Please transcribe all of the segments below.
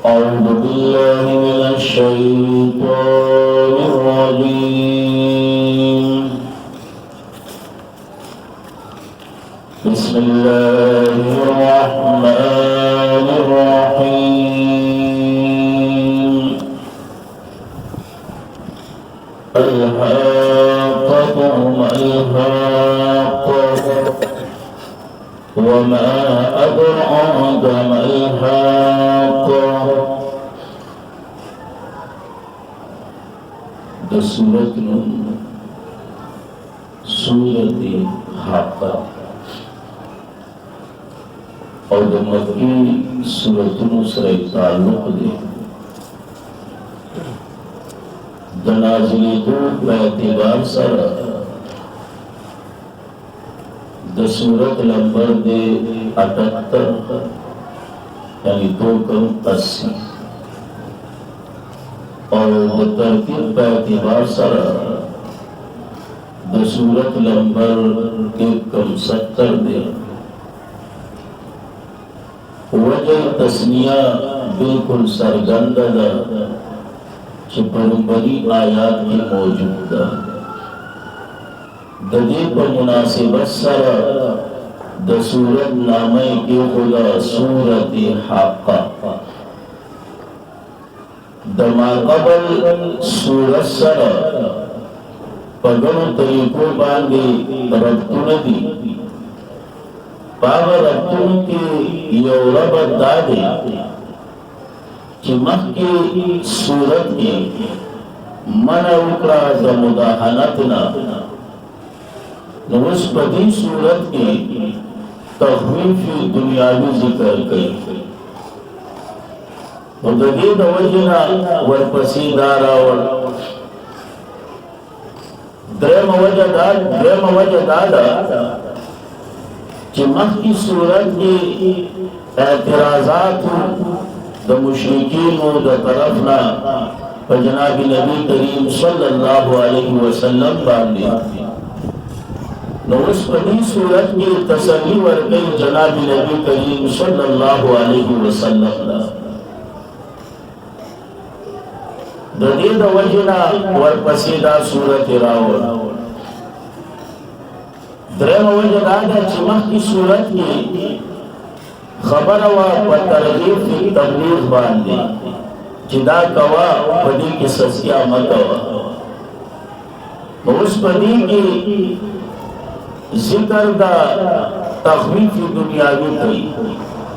أعوذ بالله من الشيطان الرجيم. بسم الله الرحمن الرحيم. الحاقة ما الحاقة وما أدراك ما الحاقة. सूरत सूरत हाक़ा और मक्की सूरतों से ताल्लुक़ दे दनाज़िले दो एतबार सर द सूरत नंबर दे 78 यानी 280 और तरतीब पर एतबार सर द सूरत नंबर 170 दे वजह तस्निया बिल्कुल सरगंद चिपरुंबरी आयात की मौजूदा दजे पर मुनासिबत सर द सूरत नामे के खुदा सूरत हाक़ा दमाक़बल सूरत सर पगम तरीकों बांधे रब्तुन दी पाव रब्तुन के यौरब दादे चिमक के सूरत के मन उकरा ज़मुदाहनतना नवस्पति सूरत के तख़वीफ़ी दुनियावी ज़िक्र कई मुददी दवजना वरपसीदारा वर द्रेम वजदादा चिमक की सूरत की एतराज़ात द मुशरिकीन द तरफना जनाब नबी करीम सल्लल्लाहु अलैहि वसल्लम बांधे नवस्पति सूरत की तसल्ली वर्गई जनाब नबी करीम सल्लल्लाहु अलैहि वसल्लम ददीद वजना वरपसीदा सूरत रावण द्रेम वजदादा चिमक की सूरत की खबर व तरगीब की तबलीग बांधे जिदा कवा पदी की सस्या मतवा उस पदी की जिक्र दा तख़वीफ़ी दुनियावी कई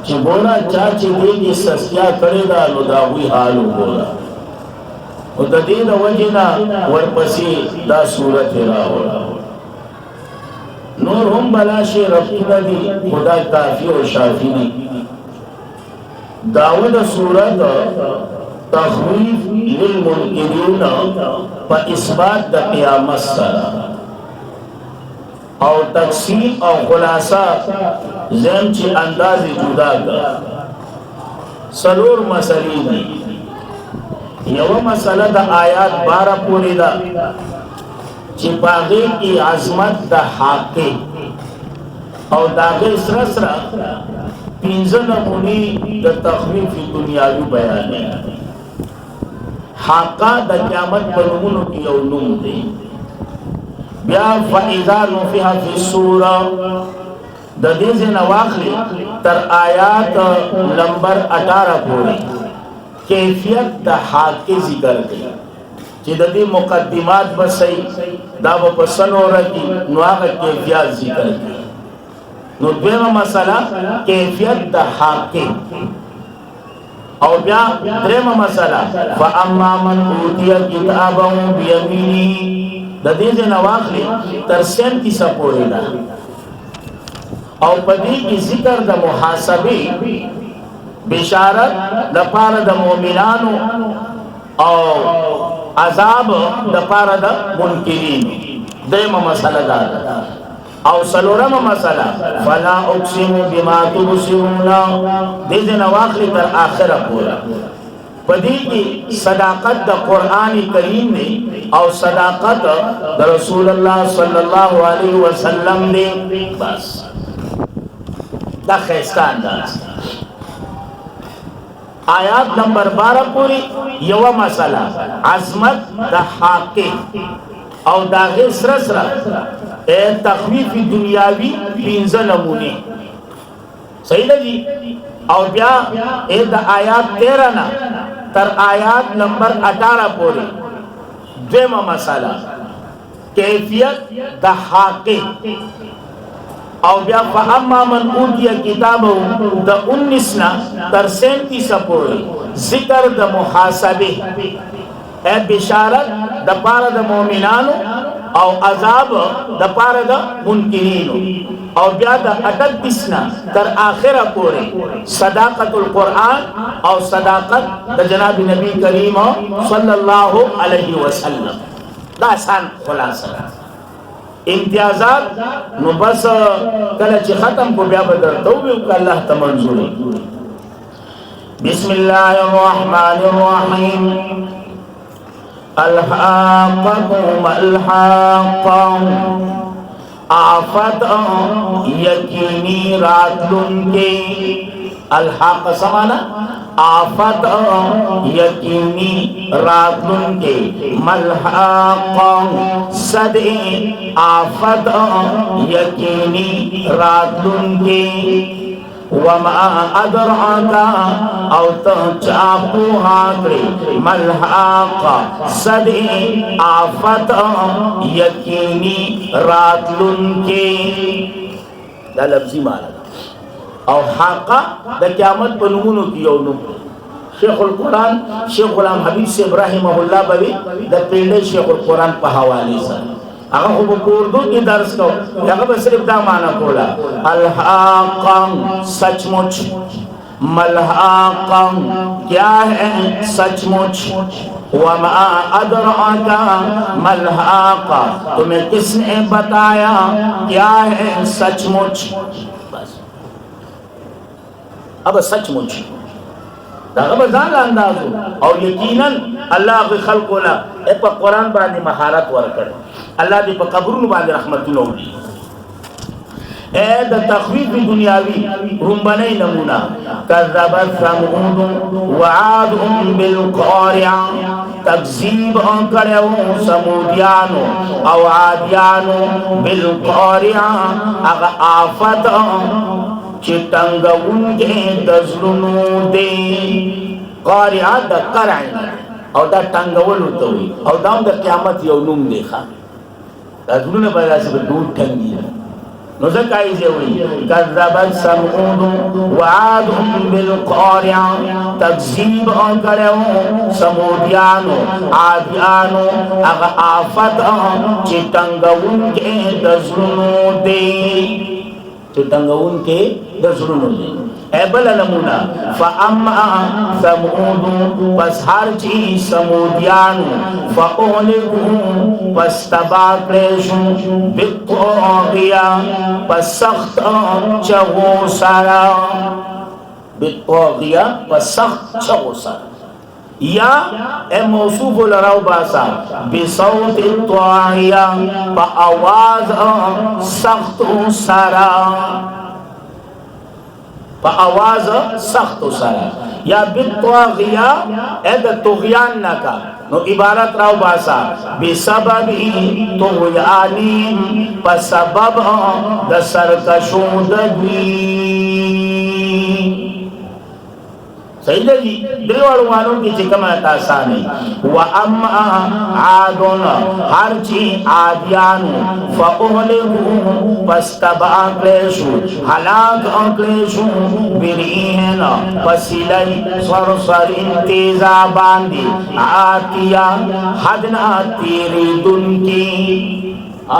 चिबोला चाची दे की सस्या करेगा नुदावी हाल बोला उददीद वजना वरपसी दा सूरत रावण नूर हम बलाशे रब्तुना दी खुदा काफी और शाफी नहीं दावद सूरत तख़वीफ़ लिलमुनकिरीन व इस्बात द क़यामत सरा और तक़सीम और खुलासा ज़ेम ची अंदाज़ जुदा का सरूर मसली नहीं यव मसला द आयात 12 पूरी दा चिपागे की आज़मत द हाक़े और दागे सरसरा पिंजन नमूनी द तख़वीफ़ी दुनियावी बयान है हाक़ा द क़यामत बनुमुन की यौनुम दे ब्या फ़इज़ा नुफ़िहा फ़ी सूरा द देज़ नवाख़ली तर आयात नंबर 18 पूरी कैफियत द हाक़े ज़िक्र की जिददी मुक़द्दिमात बसई दाव पसन हो रही नुआग कैफियत ज़िक्र की नुद्वेम मसला कैफियत द हाक़े और ब्या द्रेम मसला फ़अम्मा मन ऊतिया किताबहु बियमीनिही ददीज़ नवाख़ली तरसेन की सपोरेला और पदी की ज़िक्र द मुहासबी बिशारत द पार द मोमिनानो और अजाब द पार द मुनकिरीन देम मसला दादा और सलोरम मसला फला उक़सिमु बिमा तुबसिरूना देज़ नवाख़ली तर आखिर पूरा पदी की सदाकत द कुरान करीम ने और सदाकत द रसूलुल्लाह सल्लल्लाहु अलैहि वसल्लम ने बस दा खैस्ता अंदाज आयात नंबर 12 पूरी यवा मसला अजमत द हाके और दागे सरसरा ए तखवीफ दुनियावी पिंजा नमूने सही ना जी। और क्या ए द आयात 13 ना तर आयात नंबर 18 पूरी द्वेमा मसला कैफियत द हाके और क्या फअम्मा मन ऊतिया किताबो द 19 ना तर 37 पूरी जिक्र द मुहासबे ए बिशारत द पारा द मोमिनानो और अजाब द पारा द मुनकिरीनो और ब्या द 38 ना तर आखिरा पूरे सदाकतुल कुरान और सदाकत द जनाब नबी करीम सल्लल्लाहु अलैहि वसल्लम दा आसान खुलासा इम्तियाजात नो बस कल ची खत्म को ब्या बदर तो भी अल्लाह तमंजूरी। बिस्मिल्लाहिर्रहमानिर्रहीम अल्हाक़तु मल्हाक़ा आफत यकीनी रातुन के अल्हाक़ समाना आफत यकीनी रातुन के मल्हाक़ा सदे आफत यकीनी रातुन के वमा अदराका औ तो चाकू हाकरे मल्हाका सदे आफत यकीनी रातुन के दा लफ्जी माना और हाका द क़यामत पर नमूनों की यौनु शेखुल कुरान शेख गुलाम हबीब से इब्राहिमहुल्लाह बवी द पेड़े शेखुल कुरान पर हवाले से अगर वो उर्दू की दर्स को अगर बस सिर्फ दा माना बोला अल्हाक़ा सचमुच मल्हाक़ा क्या है सचमुच वमा अदराका मल्हाक़ा तुम्हें किसने बताया क्या है सचमुच। बस अब सचमुच अंदाज और यकीनन अल्लाह के खल्क़ ला ए पर कुरान बांधी महारत वर्कर अल्लाह दी पर कब्रुन बांधी रहमतुल्लाह दी ए द तखवीफ दुनियावी रुम्बने नमूना कज़्ज़बत समूद व आद बिल क़ारिआ तकज़ीब करे समूदियानो और आदियानो बिल क़ारिआ अगर आफत चिटंगा उनके दजलुनु दे क़ारिआ द कराइन और द टंगवल उतवी और दाम द क़यामत यौनुम देखा दजलुन पैदा से दूर टंगी नज़काई जेवी कज़्ज़बत समूद व आद बिल क़ारिआ तकज़ीब करे समूदियानो आदियानो अगर आफत चिटंगा उनके दजलुनु दे चिटंगउन के दजलुनु दे एबल नमूना फ़अम्मा समूद पस हर चीज समूदियानु फ़अहलिकू पस तबाक़लेशु बित्तग़िया पस सख्त चगो सारा बित्तग़िया पस सख्त चगो सारा या ए मौसूफ लराव बासा बिसौत त्वाहिया बा आवाज सख्त सारा बा आवाज सख्त सारा या बित्वागिया ए द तुग़यान ना का नो इबारत राव बासा बिसबबी तुग़यानी पर सबब द सरकशोदगी सही है जी देवाल वालों की चिकमा तासानी व अम्मा आदोन हर चीज आदियानु फ़अहलिकू पस्तबाक़लेशु हलाक अंकलेशु बिरीहन पसीलाई सरसरिन तेजा बांदी आतिया हदना तेरी दुनकी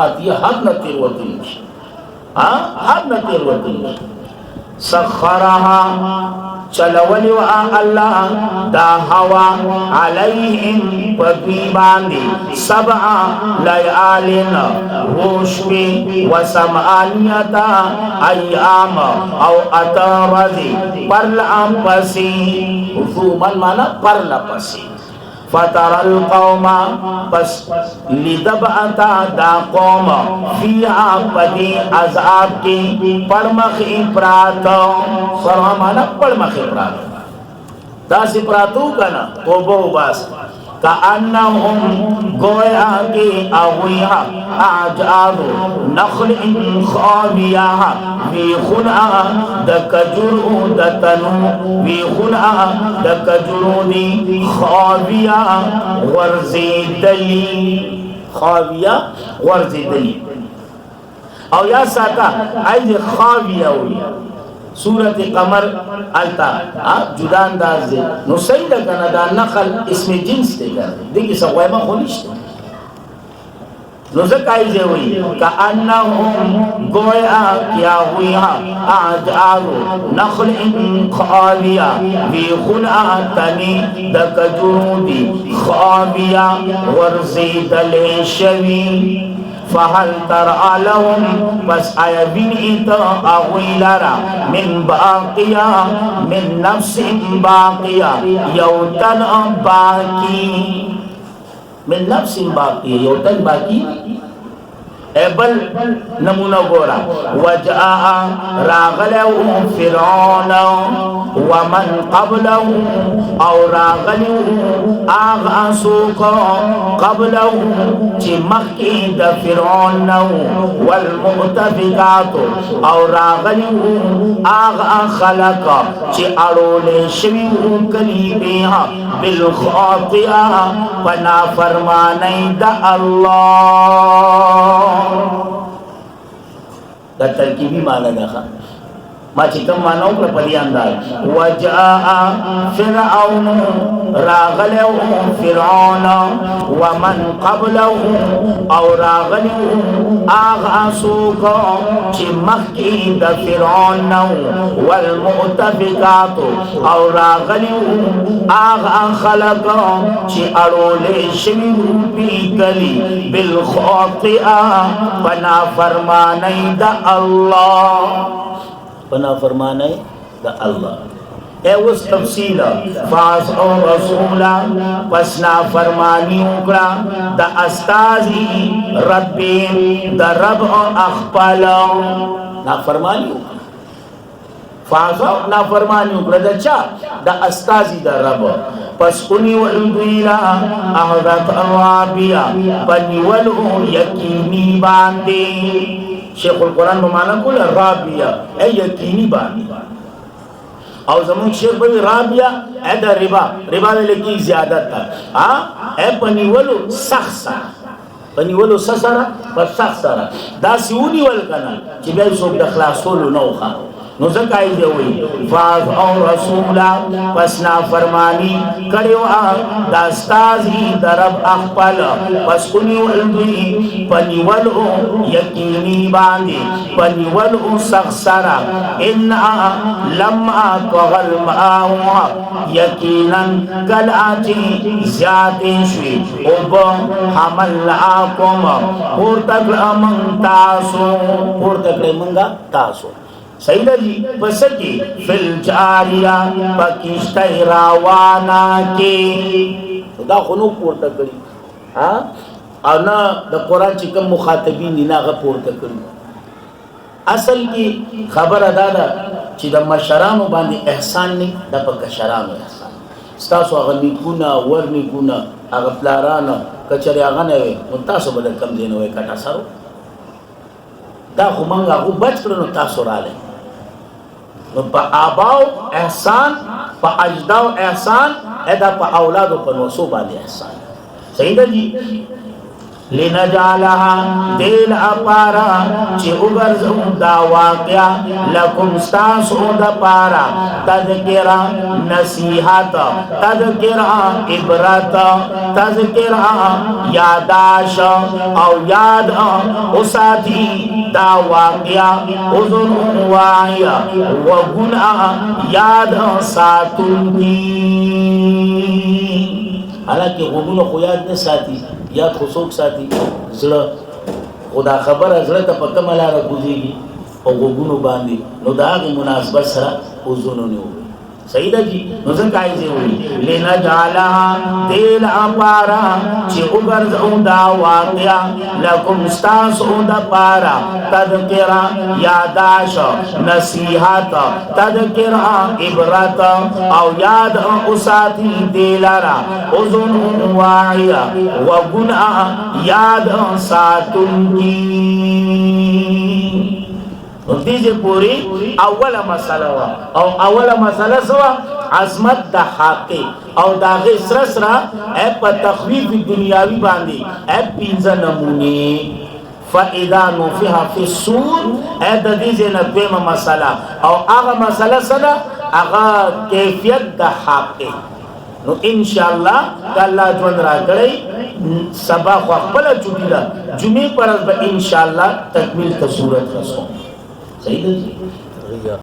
आतिया हदना तेरवतिन हदना तेरवतिन सखरहा चलवली व अल्लाह दा हवा अलैहिम पद्वी बांधी सबआ लयालिन होशवी व समानियता अय्याम औ अतरजी परला पसी हुजूमन माना परला पसी फतरल कौमा बस लिदबअता दा कौम फिहा पदी अज़ाब की पड़मखी प्रात सरमाना पड़मखी प्रात داسی پراتو کنا توبہ باس کأنہم گویا کی اویہا اعجاب نخل خاویہ وی خنعا دا کجرو دا تنو وی خنعا دا کجرو دی خاویہ ورزیدلی خاویہ ورزیدلی او یا ساتا ایز خاویہ ہوئی سورت قمر التا جدا انداز دے نو سیدہ کنا دا نخل اسم جنس دے کر دیکھی سغویمہ خونش دے نو زکایزے ہوئی کأنہم گویا کیا ہوئی اعجاب نخل خاویہ وی خنعا تنی دا کجرودی خاویہ ورزیدل شوی فهل ترى لهم بس آیا بینیت اغویلارا من باقیا من نفس باقیا یوتن باقی من نفس باقی یوتن باقی بل نمونہ گورا وجاء راغلو فرعون ومن قبله او راغلو آغاسوک قبله چی مخی دا فرعون والمؤتفقات او راغلو آغا خلق چی اڑول شویو کلیبیها بالخاطئہ پنا فرمانی دا اللہ دا ترکیبی معنی دا ما چکم معنی پر پدی انداز وجاء فرعون راغلو فرعون ومن قبله او راغلو آغاسوک چی مخی دا فرعون والمؤتفقات او راغلو آغا خلق چی اڑول شویو پی کلی بالخاطئہ بنا فرمانی دا اللہ بنا فرمانے دا اللہ اے اس تفصیل فاسعو رسولا پسنا فرمانی اکرا دا استازی ربی دا رب اخپل نا فرمانی اکرا فاسعو نا فرمانی اکرا دا چا دا استازی دا رب پس کنی والدویلا احضرت الرابیہ پنی والو یقینی باندے شیخ القرآن بمانا کل رابیہ اے یقینی بانی او زمان شیخ بھئی رابیہ اے دا ربا ربا دے لکی زیادت تا اے پنیولو سخ سارا پنیولو سسارا پر سخ سارا دا سیونی والکنا چی بیائی سوک دا خلاصولو نوخا نو زکائی دے ہوئی فاظ او رسولا پسنا فرمانی کڑیو دا استازی دا رب اخپل پس کنیو الدوی پنیولو یقینی باندی پنیولو سخسرا انا لما کغل ماہوها یقینا کل آتی زیادی شوی اوبا حمل آکم پورتک لمن تاسو پورتک لمنگا تاسو سیدہ جی پسکی فل جاریہ پاکشتہ روانا کی دا خنو پورتا کری اور نا دا قرآن چکم مخاطبین نینا غا پورتا کری اصل کی خبر دادا چی دا مشرانو باندی احسان نی دا پا کشرانو احسان ستاسو اغا نیکونا ور نیکونا اغا پلارانا کچری اغا نوے منتاسو بدا کم دینوے کٹا سارو دا خو منگا خو بچ کرنو تاسو را لیں پا آباو احسان پا اجداو احسان ایدا پا اولادو پا نوسو بالی احسان سیدہ جی لنجالها دیل اپارا چی اگرزو دا واقعا لکم ستاسو دا پارا تذکرہ نصیحت تذکرہ عبرت تذکرہ یاداش او یاد اساتی دا واقعا اذن واعیا و گناہ یاد ساتن کی حالانکہ غنون خو یاد نساتی یاد خصوص ساتي زړه خدا خبره زړه ته په کومه لاره کوزيږي او وګونو باندې نو دا غي مناسبت سره وزونو نیو صحیح ده جی نو څنګه یې وی لنجعلها دل امارا چې وګرځو دا واقعا لکم استاسو دا پارا تذکرہ یاداش نصیحت تذکرہ عبرت او یاد اوساتی دلارا اذن واعیا وگنا یاد ساتن کی دیجه پوری اوله مسئله وا او اوله مسئله سوا عظمت د حق او دا غي سره سره په تخویف دنیاوی باندې پنځه نمونه فاذا نفخ في الصور د دې نه دویمه مسئله او هغه مسئله سره هغه کیفیت د حق نو ان شاء الله الله ژوند راکړي سبا خپل چوټی دا جمعې پر ان شاء الله تکمیل ته صورت رسو صحیح ده